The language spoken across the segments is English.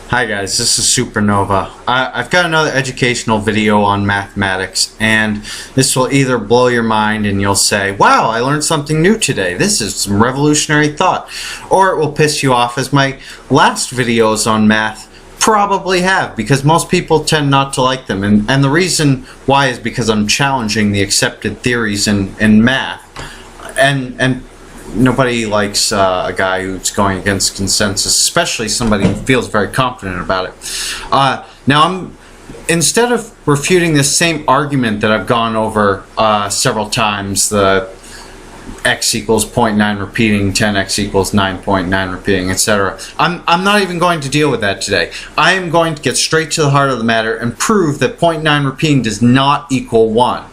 Hi guys, this is Supernova. I've got another educational video on mathematics, and this will either blow your mind and you'll say, wow, I learned something new today. This is some revolutionary thought. Or it will piss you off, as my last videos on math probably have, because most people tend not to like them. And the reason why is because I'm challenging the accepted theories in math. And nobody likes a guy who's going against consensus, especially somebody who feels very confident about it. Now, instead of refuting this same argument that I've gone over several times, the x equals 0.9 repeating, 10x equals 9.9 repeating, etc., I'm not even going to deal with that today. I am going to get straight to the heart of the matter and prove that 0.9 repeating does not equal 1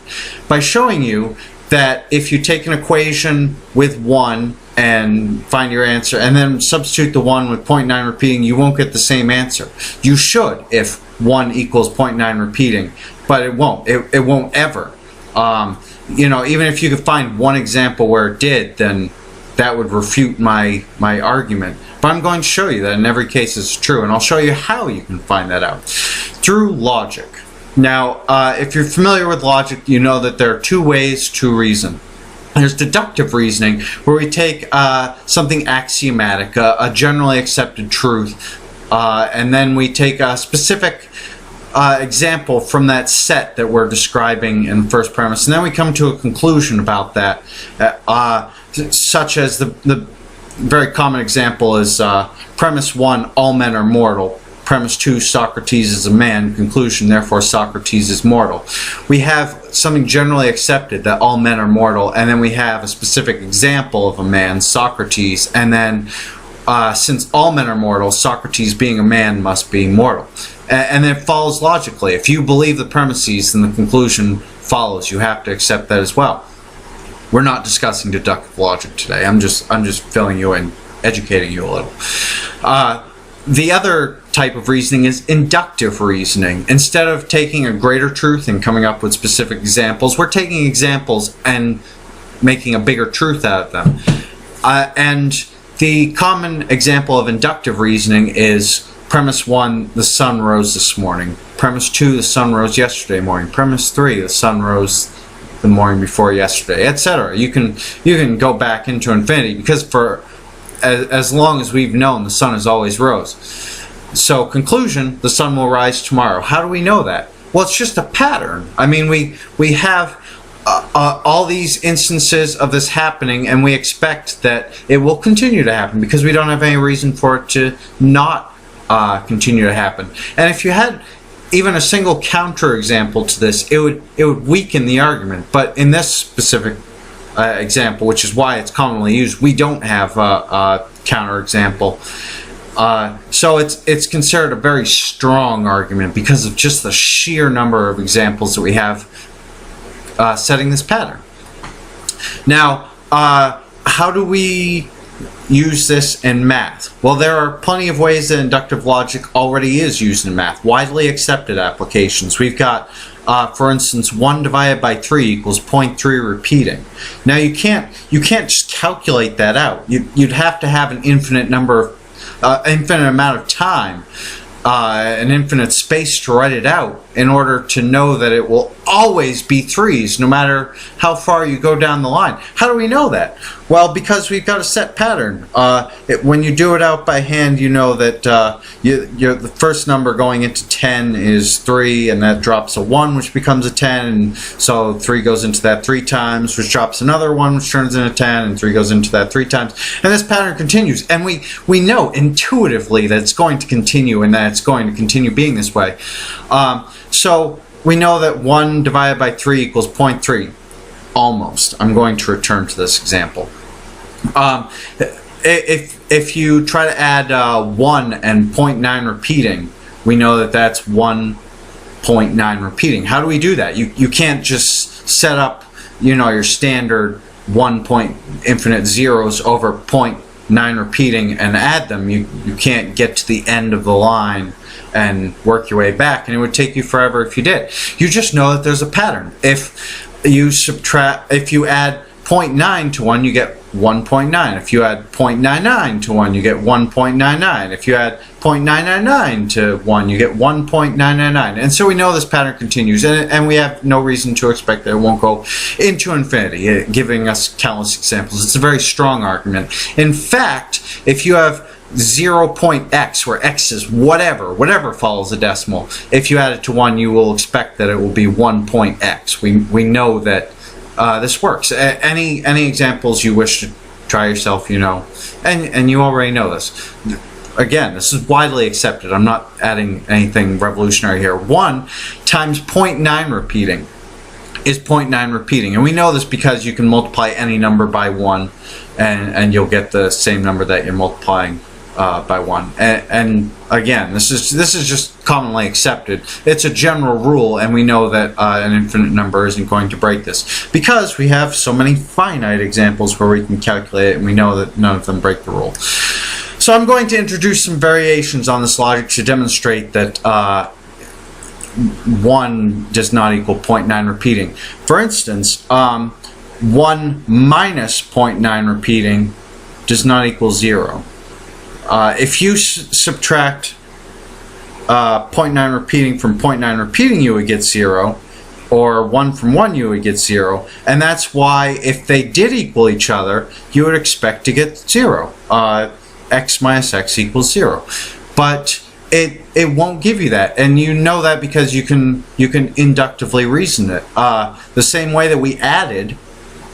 by showing you that if you take an equation with 1 and find your answer and then substitute the 1 with 0.9 repeating, you won't get the same answer. You should if 1 equals 0.9 repeating, but it won't. It won't ever. You know, even if you could find one example where it did, then that would refute my argument. But I'm going to show you that in every case it's true, and I'll show you how you can find that out. Through logic. Now, if you're familiar with logic, you know that there are two ways to reason. There's deductive reasoning, where we take something axiomatic, a generally accepted truth, and then we take a specific example from that set that we're describing in the first premise, and then we come to a conclusion about that, such as the very common example is premise 1, all men are mortal. Premise 2, Socrates is a man. Conclusion, therefore Socrates is mortal. We have something generally accepted, that all men are mortal, and then we have a specific example of a man, Socrates, and then since all men are mortal, Socrates being a man must be mortal. And then it follows logically. If you believe the premises, then the conclusion follows. You have to accept that as well. We're not discussing deductive logic today. I'm just filling you in, educating you a little. The other type of reasoning is inductive reasoning. Instead of taking a greater truth and coming up with specific examples, we're taking examples and making a bigger truth out of them. And the common example of inductive reasoning is premise 1, the sun rose this morning. Premise 2, the sun rose yesterday morning. Premise 3, the sun rose the morning before yesterday, etc. You can go back into infinity, because for as long as we've known, the sun has always rose. So, conclusion, the sun will rise tomorrow. How do we know that? Well, it's just a pattern. I mean, we have all these instances of this happening, and we expect that it will continue to happen because we don't have any reason for it to not continue to happen. And if you had even a single counter example to this, it would weaken the argument. But in this specific example, which is why it's commonly used, we don't have a counter example. So it's considered a very strong argument because of just the sheer number of examples that we have setting this pattern. Now, how do we use this in math? Well, there are plenty of ways that inductive logic already is used in math, widely accepted applications. We've got for instance, 1 divided by 3 equals 0.3 repeating. Now you can't just calculate that out. You'd have to have an infinite number of infinite amount of time, an infinite space to write it out in order to know that it will always be 3's no matter how far you go down the line. How do we know that? Well, because we've got a set pattern. When you do it out by hand, you know that the first number going into 10 is 3, and that drops a 1, which becomes a 10, and so 3 goes into that 3 times, which drops another 1, which turns into 10, and 3 goes into that 3 times. And this pattern continues, and we know intuitively that it's going to continue and that it's going to continue being this way. So we know that 1 divided by 3 equals 0.3. Almost. I'm going to return to this example. If you try to add 1 and 0.9 repeating, we know that that's 1.9 repeating. How do we do that? You can't just set up, you know, your standard 1 point infinite zeros over 0.9 repeating and add them. You can't get to the end of the line and work your way back, and it would take you forever if you did. You just know that there's a pattern. If you add 0.9 to 1, you get 1.9. If you add 0.99 to 1, you get 1.99. If you add 0.999 to 1, you get 1.999. And so we know this pattern continues, and we have no reason to expect that it won't go into infinity, giving us countless examples. It's a very strong argument. In fact, if you have 0.x, where x is whatever follows a decimal, if you add it to 1, you will expect that it will be 1.x. We know that this works. Any examples you wish to try yourself, you know, and you already know this. Again, this is widely accepted. I'm not adding anything revolutionary here. 1 times 0.9 repeating is 0.9 repeating. And we know this because you can multiply any number by 1 and you'll get the same number that you're multiplying by 1. And again, this is just commonly accepted. It's a general rule, and we know that an infinite number isn't going to break this because we have so many finite examples where we can calculate it, and we know that none of them break the rule. So I'm going to introduce some variations on this logic to demonstrate that 1 does not equal 0.9 repeating. For instance, 1 minus 0.9 repeating does not equal 0. If you subtract 0.9 repeating from 0.9 repeating, you would get 0. Or 1 from 1, you would get 0. And that's why if they did equal each other, you would expect to get 0. X minus x equals 0. But it won't give you that, and you know that because you can inductively reason it. The same way that we added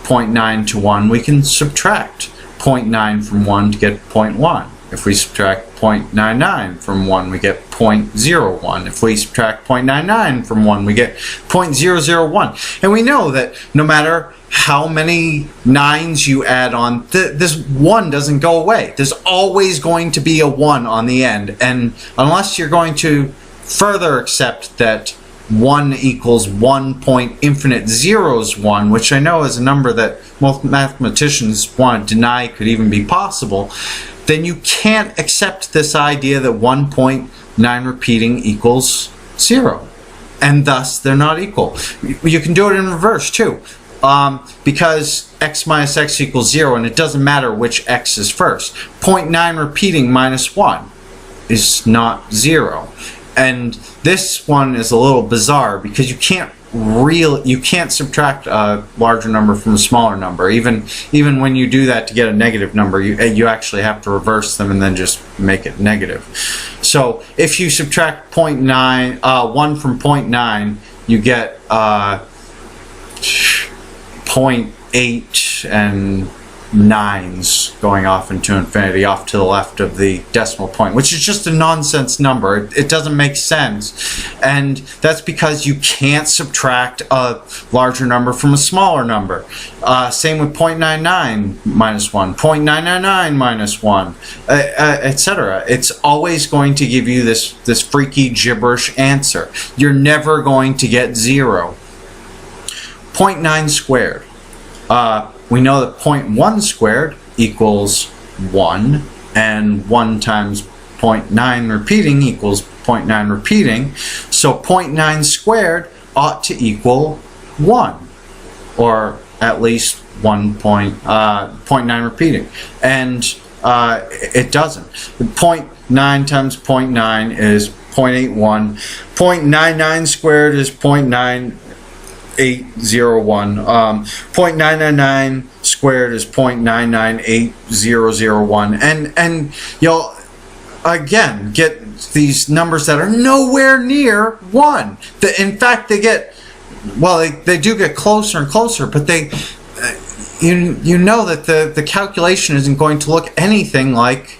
0.9 to 1, we can subtract 0.9 from 1 to get 0.1. If we subtract 0.99 from 1, we get 0.01. If we subtract 0.99 from 1, we get 0.001. And we know that no matter how many 9s you add on, this 1 doesn't go away. There's always going to be a 1 on the end. And unless you're going to further accept that 1 equals 1 point infinite zeros 1, which I know is a number that most mathematicians want to deny could even be possible, then you can't accept this idea that 1.9 repeating equals 0. And thus, they're not equal. You can do it in reverse, too. Because x minus x equals 0, and it doesn't matter which x is first. 0.9 repeating minus 1 is not 0. And this one is a little bizarre because you can't subtract a larger number from a smaller number. Even when you do that to get a negative number, you actually have to reverse them and then just make it negative. So if you subtract 1 from 0.9, you get 0.8 and 9s going off into infinity off to the left of the decimal point, which is just a nonsense number. It doesn't make sense, and that's because you can't subtract a larger number from a smaller number. Same with 0.99 minus 1, 0.999 minus 1, etc. It's always going to give you this freaky gibberish answer. You're never going to get 0. 0.9 squared. We know that 0.1 squared equals 1, and 1 times 0.9 repeating equals 0.9 repeating. So 0.9 squared ought to equal 1, or at least 0.9 repeating. And it doesn't. 0.9 times 0.9 is 0.81. 0.99 squared is 0.9801. 0.999 squared is 0.998001, and you'll again get these numbers that are nowhere near 1. In fact, they get, well, they do get closer and closer, but you know that the calculation isn't going to look anything like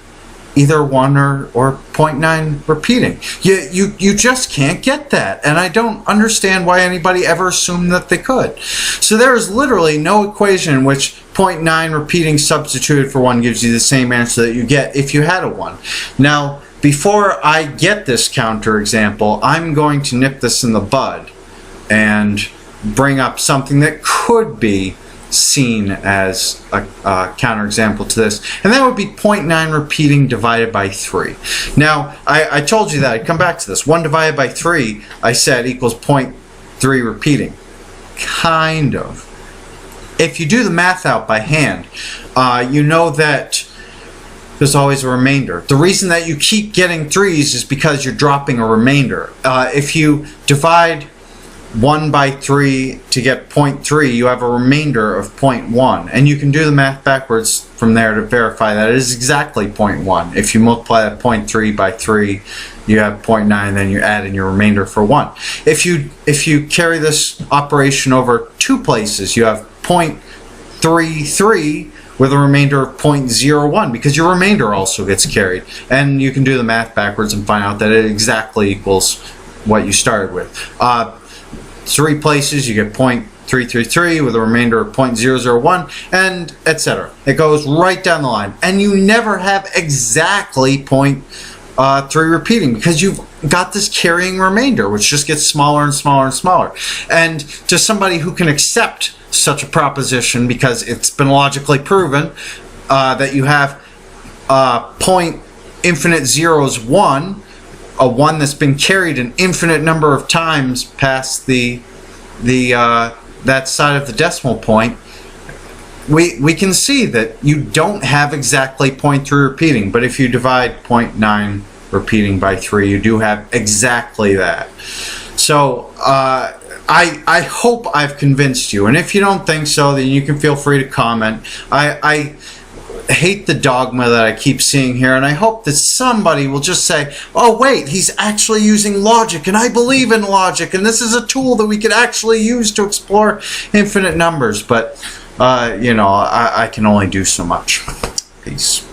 either 1 or 0.9 repeating. You just can't get that, and I don't understand why anybody ever assumed that they could. So there is literally no equation in which 0.9 repeating substituted for 1 gives you the same answer that you get if you had a 1. Now, before I get this counterexample, I'm going to nip this in the bud and bring up something that could be seen as a counterexample to this, and that would be 0.9 repeating divided by 3. Now, I told you that I'd come back to this. 1 divided by 3, I said, equals 0.3 repeating. Kind of. if you do the math out by hand, you know that there's always a remainder. The reason that you keep getting 3's is because you're dropping a remainder. If you divide 1 by 3 to get 0.3, you have a remainder of 0.1. And you can do the math backwards from there to verify that it is exactly 0.1. If you multiply that 0.3 by 3, you have 0.9, then you add in your remainder for 1. If you carry this operation over 2 places, you have 0.33 with a remainder of 0.01, because your remainder also gets carried. And you can do the math backwards and find out that it exactly equals what you started with. 3 places, you get 0.333 with a remainder of 0.001, and etc. It goes right down the line. And you never have exactly 0.3 repeating, because you've got this carrying remainder, which just gets smaller and smaller and smaller. And to somebody who can accept such a proposition, because it's been logically proven that you have point infinite zeros 1, a 1 that's been carried an infinite number of times past that side of the decimal point, we can see that you don't have exactly 0.3 repeating. But if you divide 0.9 repeating by 3, you do have exactly that. So I hope I've convinced you, and if you don't think so, then you can feel free to comment. I hate the dogma that I keep seeing here, and I hope that somebody will just say, oh wait, he's actually using logic, and I believe in logic, and this is a tool that we could actually use to explore infinite numbers. But you know, I can only do so much. Peace.